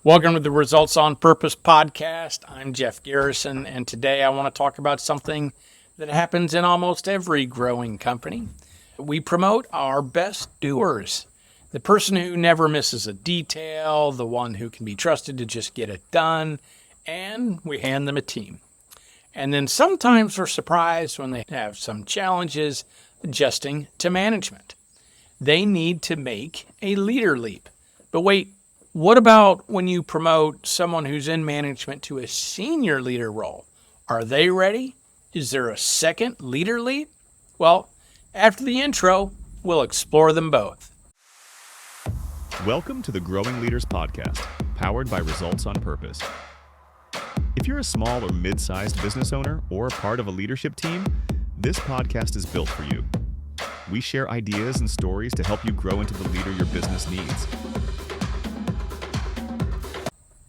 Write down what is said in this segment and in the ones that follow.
Welcome to the Results on Purpose podcast. I'm Jeff Garrison, and today I want to talk about something that happens in almost every growing company. We promote our best doers, the person who never misses a detail, the one who can be trusted to just get it done, and we hand them a team. And then sometimes we're surprised when they have some challenges adjusting to management. They need to make a leader leap. But wait, what about when you promote someone who's in management to a senior leader role? Are they ready? Is there a second leader leap? Well, after the intro, we'll explore them both. Welcome to the Growing Leaders Podcast, powered by Results on Purpose. If you're a small or mid-sized business owner or a part of a leadership team, this podcast is built for you. We share ideas and stories to help you grow into the leader your business needs.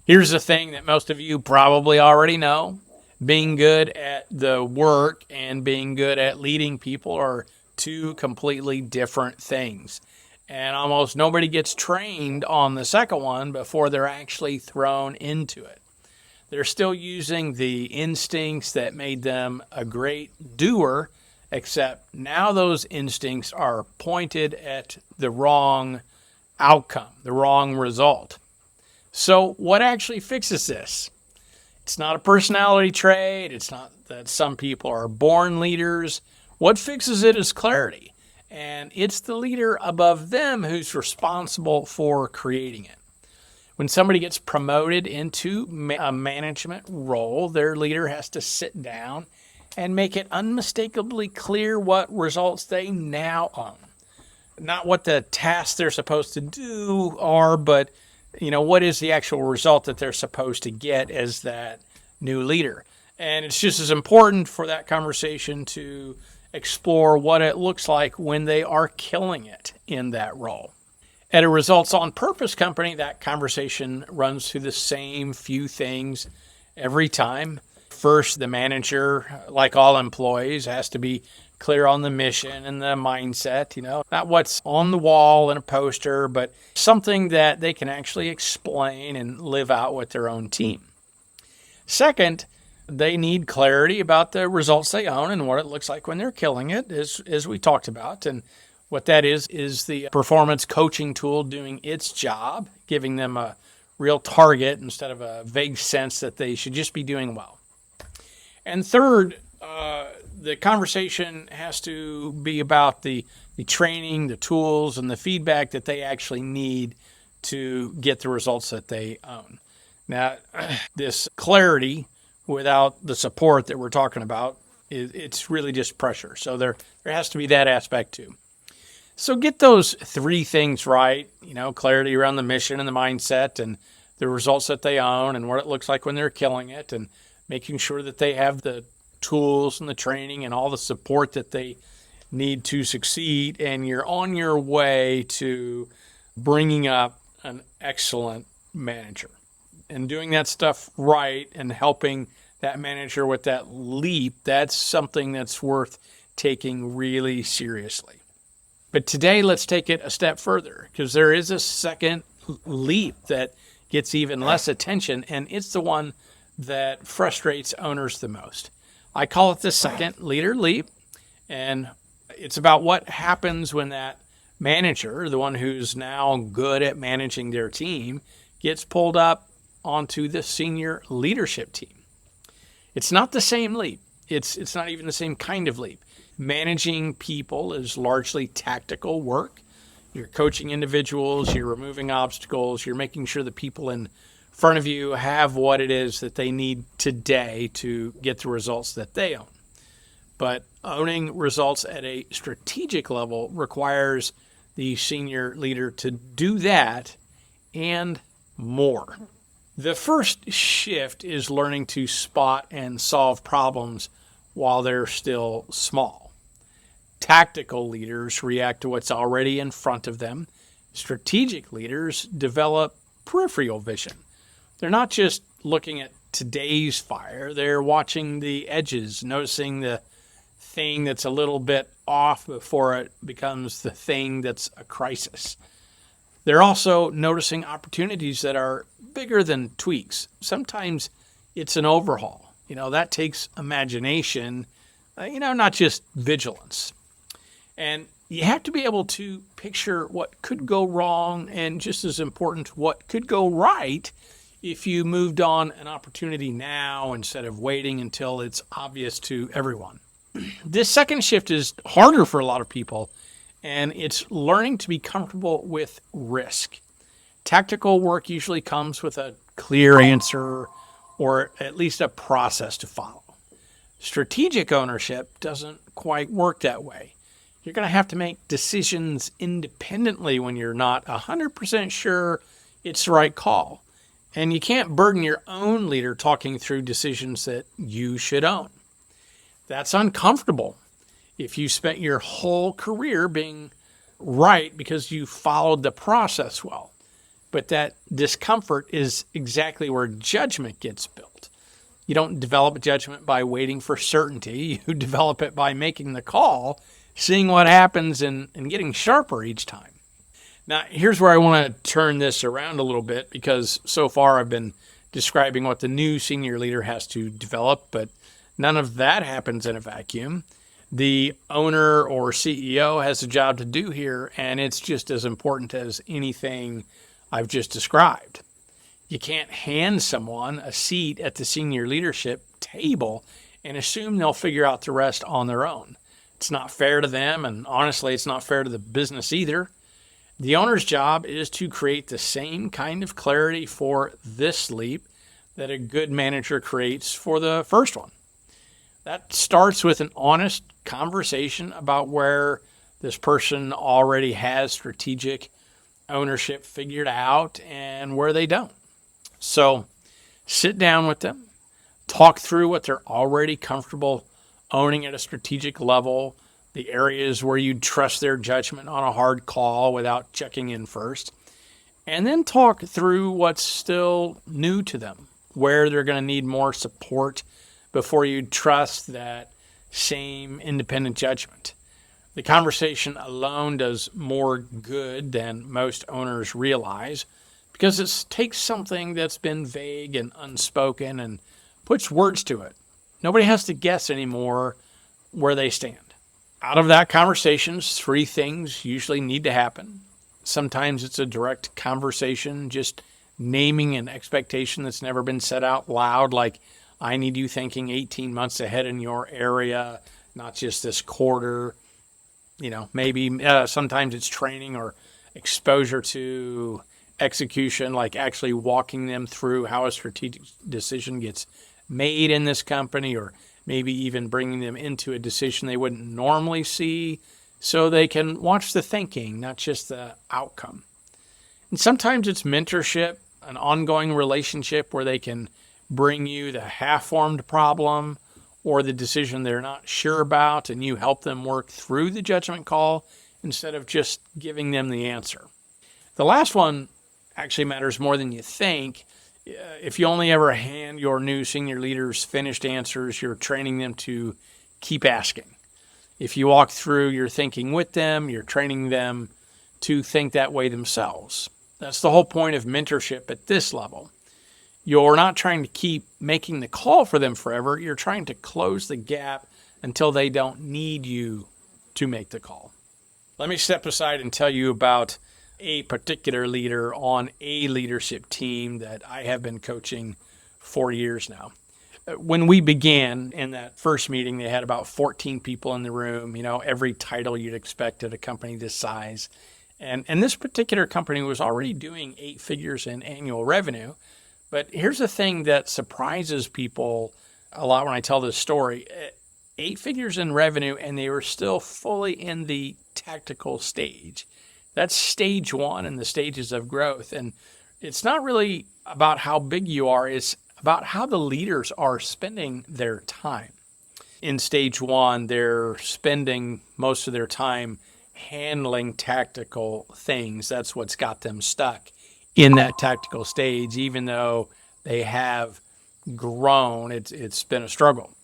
Here's the thing that most of you probably already know. Being good at the work and being good at leading people are two completely different things. And almost nobody gets trained on the second one before they're actually thrown into it. They're still using the instincts that made them a great doer, except now those instincts are pointed at the wrong outcome, the wrong result. So what actually fixes this? It's not a personality trait. It's not that some people are born leaders. What fixes it is clarity. And it's the leader above them who's responsible for creating it. When somebody gets promoted into a management role, their leader has to sit down and make it unmistakably clear what results they now own. Not what the tasks they're supposed to do are, but what is the actual result that they're supposed to get as that new leader? And it's just as important for that conversation to explore what it looks like when they are killing it in that role. At a Results on Purpose company, that conversation runs through the same few things every time. First, the manager, like all employees, has to be clear on the mission and the mindset, not what's on the wall in a poster, but something that they can actually explain and live out with their own team. Second, they need clarity about the results they own and what it looks like when they're killing it, as we talked about. And what that is the performance coaching tool doing its job, giving them a real target instead of a vague sense that they should just be doing well. And third, the conversation has to be about the training, the tools, and the feedback that they actually need to get the results that they own. Now, this clarity without the support that we're talking about, it's really just pressure. So there has to be that aspect too. So get those three things right, clarity around the mission and the mindset and the results that they own and what it looks like when they're killing it, and making sure that they have the tools and the training and all the support that they need to succeed, and you're on your way to bringing up an excellent manager. And doing that stuff right and helping that manager with that leap, that's something that's worth taking really seriously. But today, let's take it a step further, because there is a second leap that gets even less attention, and it's the one that frustrates owners the most. I call it the second leader leap, and it's about what happens when that manager, the one who's now good at managing their team, gets pulled up onto the senior leadership team. It's not the same leap. It's not even the same kind of leap. Managing people is largely tactical work. You're coaching individuals, you're removing obstacles, you're making sure the people in front of you have what it is that they need today to get the results that they own. But owning results at a strategic level requires the senior leader to do that and more. The first shift is learning to spot and solve problems while they're still small. Tactical leaders react to what's already in front of them. Strategic leaders develop peripheral vision. They're not just looking at today's fire. They're watching the edges, noticing the thing that's a little bit off before it becomes the thing that's a crisis. They're also noticing opportunities that are bigger than tweaks. Sometimes it's an overhaul. That takes imagination, not just vigilance. And you have to be able to picture what could go wrong and, just as important, what could go right if you moved on an opportunity now instead of waiting until it's obvious to everyone. This second shift is harder for a lot of people, and it's learning to be comfortable with risk. Tactical work usually comes with a clear answer or at least a process to follow. Strategic ownership doesn't quite work that way. You're going to have to make decisions independently when you're not 100% sure it's the right call. And you can't burden your own leader talking through decisions that you should own. That's uncomfortable if you spent your whole career being right because you followed the process well. But that discomfort is exactly where judgment gets built. You don't develop judgment by waiting for certainty. You develop it by making the call, seeing what happens, and getting sharper each time. Now, here's where I want to turn this around a little bit, because so far I've been describing what the new senior leader has to develop, but none of that happens in a vacuum. The owner or CEO has a job to do here, and it's just as important as anything I've just described. You can't hand someone a seat at the senior leadership table and assume they'll figure out the rest on their own. It's not fair to them, and honestly, it's not fair to the business either. The owner's job is to create the same kind of clarity for this leap that a good manager creates for the first one. That starts with an honest conversation about where this person already has strategic ownership figured out and where they don't. So sit down with them, talk through what they're already comfortable owning at a strategic level, the areas where you trust their judgment on a hard call without checking in first, and then talk through what's still new to them, where they're going to need more support before you trust that same independent judgment. The conversation alone does more good than most owners realize, because it takes something that's been vague and unspoken and puts words to it. Nobody has to guess anymore where they stand. Out of that conversation, 3 things usually need to happen. Sometimes it's a direct conversation, just naming an expectation that's never been said out loud, like, I need you thinking 18 months ahead in your area, not just this quarter. Maybe sometimes it's training or exposure to execution, like actually walking them through how a strategic decision gets made in this company, or maybe even bringing them into a decision they wouldn't normally see so they can watch the thinking, not just the outcome. And sometimes it's mentorship, an ongoing relationship where they can bring you the half-formed problem or the decision they're not sure about, and you help them work through the judgment call instead of just giving them the answer. The last one actually matters more than you think. If you only ever hand your new senior leaders finished answers, you're training them to keep asking. If you walk through your thinking with them, you're training them to think that way themselves. That's the whole point of mentorship at this level. You're not trying to keep making the call for them forever. You're trying to close the gap until they don't need you to make the call. Let me step aside and tell you about a particular leader on a leadership team that I have been coaching for years now. When we began in that first meeting, they had about 14 people in the room, every title you'd expect at a company this size. And this particular company was already doing 8 figures in annual revenue. But here's the thing that surprises people a lot when I tell this story. 8 figures in revenue, and they were still fully in the tactical stage. That's stage 1 in the stages of growth. And it's not really about how big you are. It's about how the leaders are spending their time. In stage 1, they're spending most of their time handling tactical things. That's what's got them stuck in that tactical stage, even though they have grown. It's been a struggle.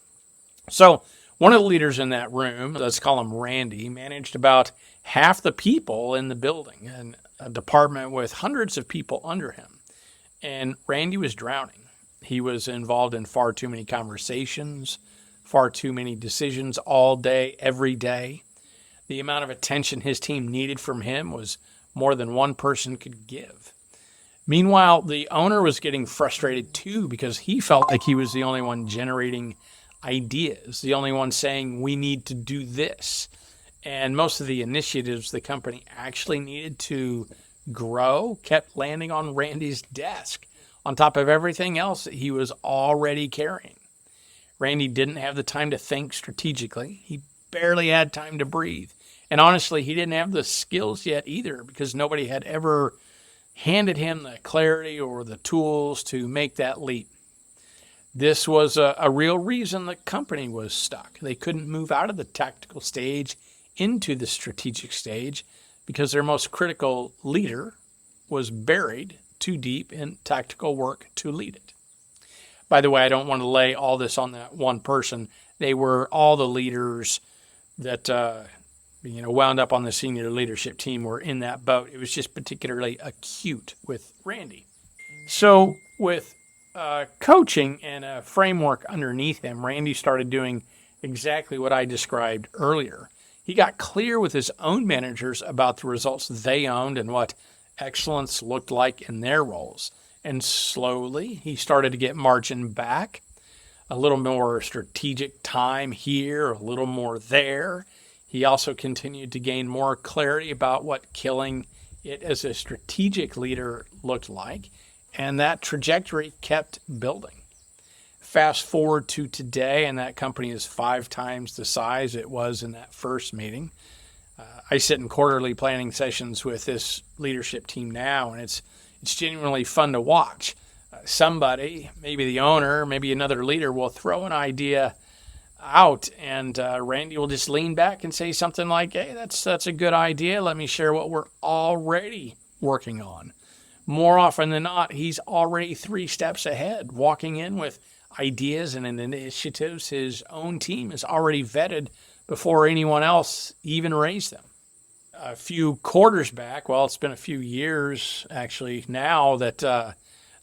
So one of the leaders in that room, let's call him Randy, managed about half the people in the building. And a department with hundreds of people under him. And Randy was drowning. He was involved in far too many conversations, far too many decisions all day, every day. The amount of attention his team needed from him was more than one person could give. Meanwhile, the owner was getting frustrated too because he felt like he was the only one generating ideas, the only one saying, we need to do this. And most of the initiatives the company actually needed to grow kept landing on Randy's desk on top of everything else that he was already carrying. Randy didn't have the time to think strategically. He barely had time to breathe. And honestly, he didn't have the skills yet either because nobody had ever handed him the clarity or the tools to make that leap. This was a real reason the company was stuck. They couldn't move out of the tactical stage into the strategic stage because their most critical leader was buried too deep in tactical work to lead it. By the way, I don't want to lay all this on that one person. They were all the leaders that wound up on the senior leadership team were in that boat. It was just particularly acute with Randy. So with coaching and a framework underneath him, Randy started doing exactly what I described earlier. He got clear with his own managers about the results they owned and what excellence looked like in their roles. And slowly, he started to get margin back, a little more strategic time here, a little more there. He also continued to gain more clarity about what killing it as a strategic leader looked like, and that trajectory kept building. Fast forward to today, and that company is 5 times the size it was in that first meeting. I sit in quarterly planning sessions with this leadership team now, and it's genuinely fun to watch. Somebody, maybe the owner, maybe another leader, will throw an idea out, and Randy will just lean back and say something like, hey, that's a good idea. Let me share what we're already working on. More often than not, he's already 3 steps ahead, walking in with ideas and initiatives his own team has already vetted before anyone else even raised them. A few quarters back, well, it's been a few years actually now, that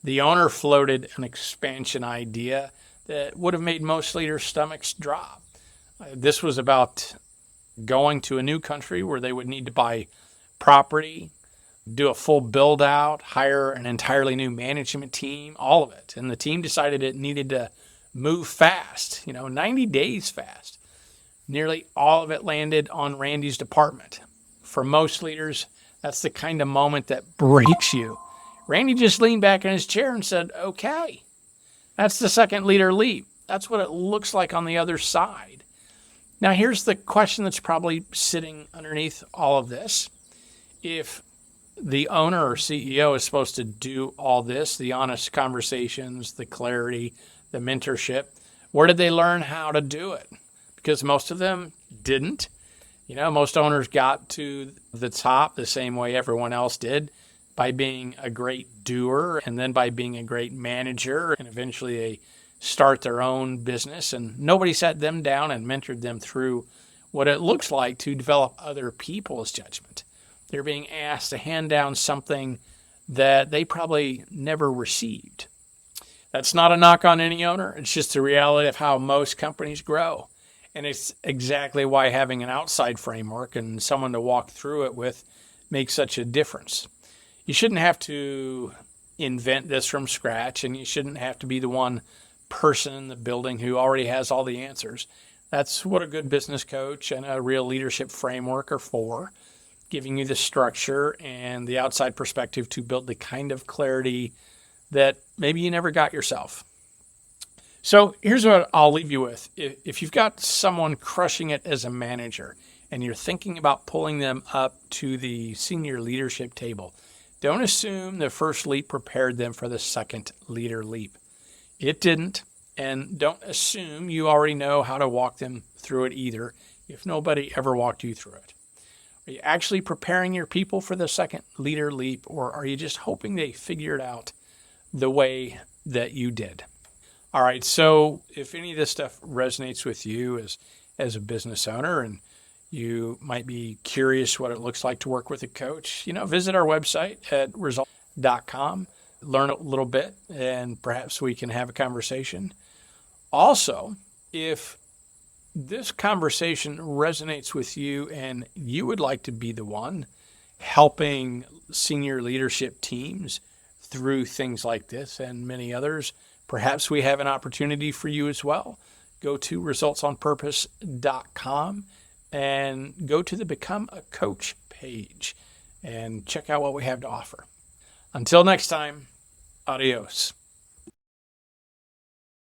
the owner floated an expansion idea that would have made most leaders' stomachs drop. This was about going to a new country where they would need to buy property, do a full build out, hire an entirely new management team, all of it. And the team decided it needed to move fast, 90 days fast. Nearly all of it landed on Randy's department. For most leaders, that's the kind of moment that breaks you. Randy just leaned back in his chair and said, okay, that's the second leader leap. That's what it looks like on the other side. Now, here's the question that's probably sitting underneath all of this. If the owner or CEO is supposed to do all this, the honest conversations, the clarity, the mentorship, where did they learn how to do it? Because most of them didn't. Most owners got to the top the same way everyone else did, by being a great doer and then by being a great manager, and eventually they start their own business, and nobody sat them down and mentored them through what it looks like to develop other people's judgment. They're being asked to hand down something that they probably never received. That's not a knock on any owner. It's just the reality of how most companies grow. And it's exactly why having an outside framework and someone to walk through it with makes such a difference. You shouldn't have to invent this from scratch, and you shouldn't have to be the one person in the building who already has all the answers. That's what a good business coach and a real leadership framework are for, giving you the structure and the outside perspective to build the kind of clarity that maybe you never got yourself. So here's what I'll leave you with. If you've got someone crushing it as a manager and you're thinking about pulling them up to the senior leadership table, don't assume the first leap prepared them for the second leader leap. It didn't. And don't assume you already know how to walk them through it either, if nobody ever walked you through it. Are you actually preparing your people for the second leader leap, or are you just hoping they figure it out the way that you did? All right, so if any of this stuff resonates with you as a business owner, and you might be curious what it looks like to work with a coach, visit our website at results.com, learn a little bit, and perhaps we can have a conversation. Also, if this conversation resonates with you and you would like to be the one helping senior leadership teams through things like this and many others, perhaps we have an opportunity for you as well. Go to resultsonpurpose.com and go to the Become a Coach page and check out what we have to offer. Until next time, adios.